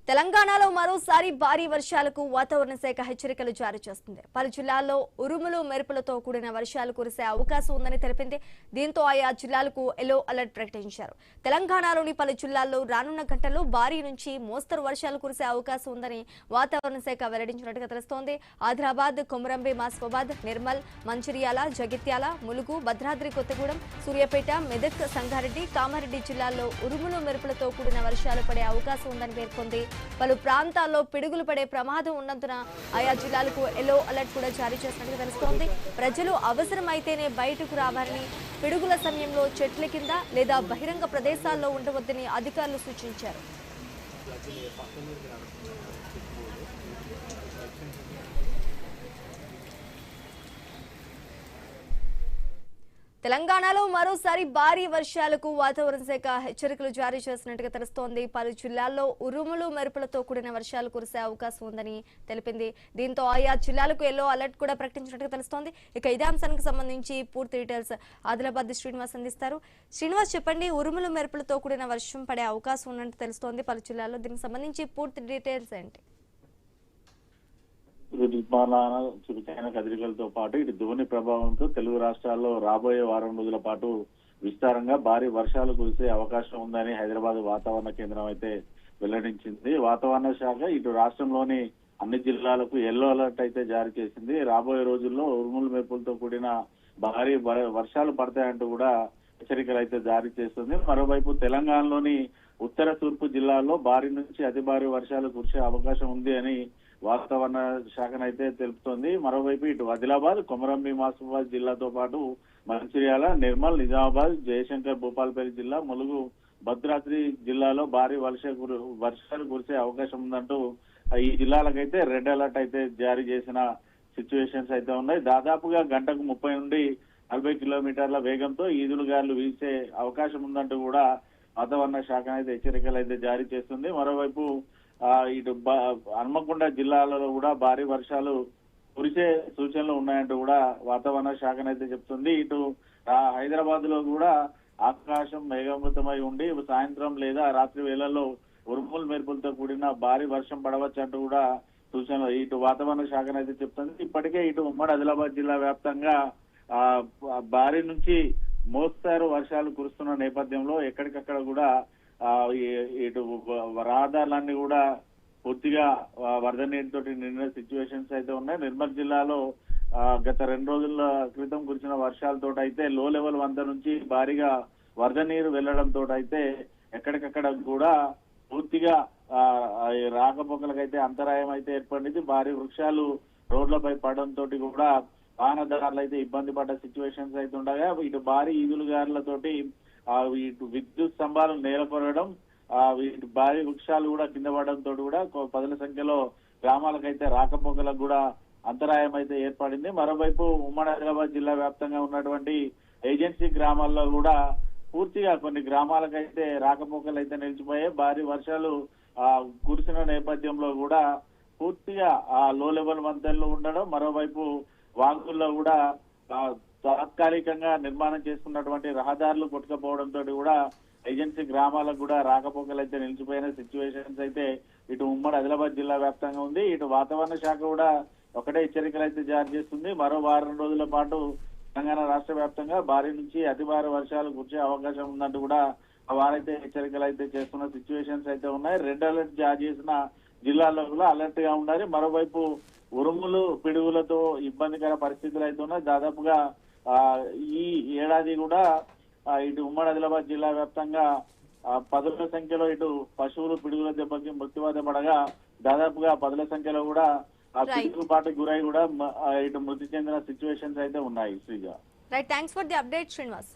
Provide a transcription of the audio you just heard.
తెలంగాణలో మరోసారి భారీ వర్షాలకు వాతావరణ శాఖ హెచ్చరికలు జారీ చేస్తుంది. పలు జిల్లాల్లో ఉరుములు మెరుపులతో కూడిన వర్షాలు కురిసే అవకాశం ఉందని తెలిపింది. దీంతో ఆయా జిల్లాలకు ఎల్లో అలర్ట్ ప్రకటించారు. తెలంగాణలోని పలు జిల్లాల్లో రానున్న గంటల్లో భారీ నుంచి మోస్తరు వర్షాలు కురిసే అవకాశం ఉందని వాతావరణ శాఖ వెల్లడించినట్టుగా తెలుస్తోంది. ఆదిలాబాద్, కొమరంభీం ఆసిఫాబాద్, నిర్మల్, మంచిర్యాల, జగిత్యాల, ములుగు, భద్రాద్రి కొత్తగూడెం, సూర్యాపేట, మెదక్, సంగారెడ్డి, కామారెడ్డి జిల్లాల్లో ఉరుములు మెరుపులతో కూడిన వర్షాలు పడే అవకాశం ఉందని పేర్కొంది. పలు ప్రాంతాల్లో పిడుగులు పడే ప్రమాదం ఉన్నందున ఆయా జిల్లాలకు ఎల్లో అలర్ట్ కూడా జారీ చేసినట్టుగా తెలుస్తోంది. ప్రజలు అవసరమైతేనే బయటకు రావాలని, పిడుగుల సమయంలో చెట్ల కింద లేదా బహిరంగ ప్రదేశాల్లో ఉండవద్దని అధికారులు సూచించారు. తెలంగాణలో మరోసారి భారీ వర్షాలకు వాతావరణ శాఖ హెచ్చరికలు జారీ చేసినట్టుగా తెలుస్తోంది. పలు జిల్లాల్లో ఉరుములు మెరుపులతో కూడిన వర్షాలు కురిసే అవకాశం ఉందని తెలిపింది. దీంతో ఆయా జిల్లాలకు ఎల్లో అలర్ట్ కూడా ప్రకటించినట్టుగా తెలుస్తోంది. ఇక ఇదే అంశానికి సంబంధించి పూర్తి డీటెయిల్స్ ఆదిలాబాద్ శ్రీనివాస్ అందిస్తారు. శ్రీనివాస్, చెప్పండి, ఉరుములు మెరుపులతో కూడిన వర్షం పడే అవకాశం ఉన్నట్టు తెలుస్తోంది పలు జిల్లాల్లో. దీనికి సంబంధించి పూర్తి డీటెయిల్స్ ఏంటి? చురుకైన కదలికలతో పాటు ఇటు ధోని ప్రభావంతో తెలుగు రాష్ట్రాల్లో రాబోయే వారం రోజుల పాటు విస్తారంగా భారీ వర్షాలు కురిసే అవకాశం ఉందని హైదరాబాద్ వాతావరణ కేంద్రం అయితే వెల్లడించింది. వాతావరణ శాఖ ఇటు రాష్ట్రంలోని అన్ని జిల్లాలకు ఎల్లో అలర్ట్ అయితే జారీ చేసింది. రాబోయే రోజుల్లో ఉరుములు మెరుపులతో కూడిన భారీ వర్షాలు పడతాయంటూ కూడా హెచ్చరికలు అయితే జారీ చేస్తుంది. మరోవైపు తెలంగాణలోని ఉత్తర తూర్పు జిల్లాల్లో భారీ నుంచి అతి భారీ వర్షాలు కురిసే అవకాశం ఉంది అని వాతావరణ శాఖనైతే తెలుపుతోంది. మరోవైపు ఇటు ఆదిలాబాద్, కొమరంభీం ఆసిఫాబాద్ జిల్లాతో పాటు మంచిర్యాల, నిర్మల్, నిజామాబాద్, జయశంకర్ భూపాలపల్లి జిల్లా, ములుగు, భద్రాద్రి జిల్లాలో భారీ వర్షాలు కురిసే అవకాశం ఉందంటూ ఈ జిల్లాలకైతే రెడ్ అలర్ట్ అయితే జారీ చేసిన సిచ్యువేషన్స్ అయితే ఉన్నాయి. దాదాపుగా గంటకు 30 నుండి 40 కిలోమీటర్ల వేగంతో ఈదురుగాలు వీసే అవకాశం ఉందంటూ కూడా వాతావరణ శాఖ అయితే హెచ్చరికలు అయితే జారీ చేస్తుంది. మరోవైపు ఇటు హన్మకొండ జిల్లాలలో కూడా భారీ వర్షాలు కురిసే సూచనలు ఉన్నాయంటూ కూడా వాతావరణ శాఖనైతే చెప్తుంది. ఇటు హైదరాబాద్ లో కూడా ఆకాశం మేఘావృతమై ఉండి సాయంత్రం లేదా రాత్రి వేళల్లో ఉరుములు మెరుపులతో కూడిన భారీ వర్షం పడవచ్చు అంటూ కూడా సూచనలు ఇటు వాతావరణ శాఖనైతే చెప్తుంది. ఇప్పటికే ఇటు ఉమ్మడి ఆదిలాబాద్ జిల్లా వ్యాప్తంగా భారీ నుంచి మోస్తారు వర్షాలు కురుస్తున్న నేపథ్యంలో ఎక్కడికక్కడ కూడా ఇటు రహదారులన్నీ కూడా పూర్తిగా వరద నీటితో నిండిన సిచ్యువేషన్స్ అయితే ఉన్నాయి. నిర్మల్ జిల్లాలో గత 2 రోజుల క్రితం కురిసిన వర్షాలతో అయితే లో లెవెల్ వంద నుంచి భారీగా వరద నీరు వెళ్లడంతో అయితే ఎక్కడికక్కడ కూడా పూర్తిగా రాకపోకలకైతే అంతరాయం అయితే ఏర్పడింది. భారీ వృక్షాలు రోడ్లపై పడడంతో కూడా వాహనదారులు అయితే ఇబ్బంది పడ్డ సిచ్యువేషన్స్ అయితే ఉండగా ఇటు భారీ ఈదులుగారులతోటి ఇటు విద్యుత్ స్తంభాలు నేలకొరగడం, ఇటు భారీ వృక్షాలు కూడా కింద పడడంతో కూడా పదుల సంఖ్యలో గ్రామాలకైతే రాకపోకలకు కూడా అంతరాయం అయితే ఏర్పడింది. మరోవైపు ఉమ్మడి ఆదిలాబాద్ జిల్లా వ్యాప్తంగా ఉన్నటువంటి ఏజెన్సీ గ్రామాల్లో కూడా పూర్తిగా కొన్ని గ్రామాలకైతే రాకపోకలు అయితే నిలిచిపోయాయి. భారీ వర్షాలు కురిసిన నేపథ్యంలో కూడా పూర్తిగా లో లెవెల్ వంతెనలు ఉండడం, మరోవైపు వాగుల్లో కూడా తాత్కాలికంగా నిర్మాణం చేసుకున్నటువంటి రహదారులు కొట్టుకపోవడంతో కూడా ఏజెన్సీ గ్రామాలకు కూడా రాకపోకలు అయితే నిలిచిపోయిన సిచ్యువేషన్స్ అయితే ఇటు ఉమ్మడి ఆదిలాబాద్ జిల్లా వ్యాప్తంగా ఉంది. ఇటు వాతావరణ శాఖ కూడా ఒకటే హెచ్చరికలు అయితే జారీ చేస్తుంది. మరో వారం రోజుల పాటు తెలంగాణ రాష్ట్ర వ్యాప్తంగా భారీ నుంచి అతి భారీ వర్షాలు కురిసే అవకాశం ఉందంటూ కూడా వారైతే హెచ్చరికలు అయితే చేస్తున్న సిచ్యువేషన్స్ అయితే ఉన్నాయి. రెడ్ అలర్ట్ జారీ చేసిన జిల్లాల్లో కూడా అలర్ట్ గా ఉండాలి. మరోవైపు ఉరుములు పిడుగులతో ఇబ్బందికర పరిస్థితులు అయితే ఉన్నాయి. దాదాపుగా ఈ ఏడాది కూడా ఇటు ఉమ్మడి ఆదిలాబాద్ జిల్లా వ్యాప్తంగా పదుల సంఖ్యలో ఇటు పశువులు పిడుగుల దెబ్బకి మృత్యువాత పడగా దాదాపుగా పదుల సంఖ్యలో కూడా పిడుగుపాటుకు గురై కూడా ఇటు మృతి చెందిన సిచ్యువేషన్స్ అయితే ఉన్నాయి. Sreeja, right, thanks for the update Srinivas.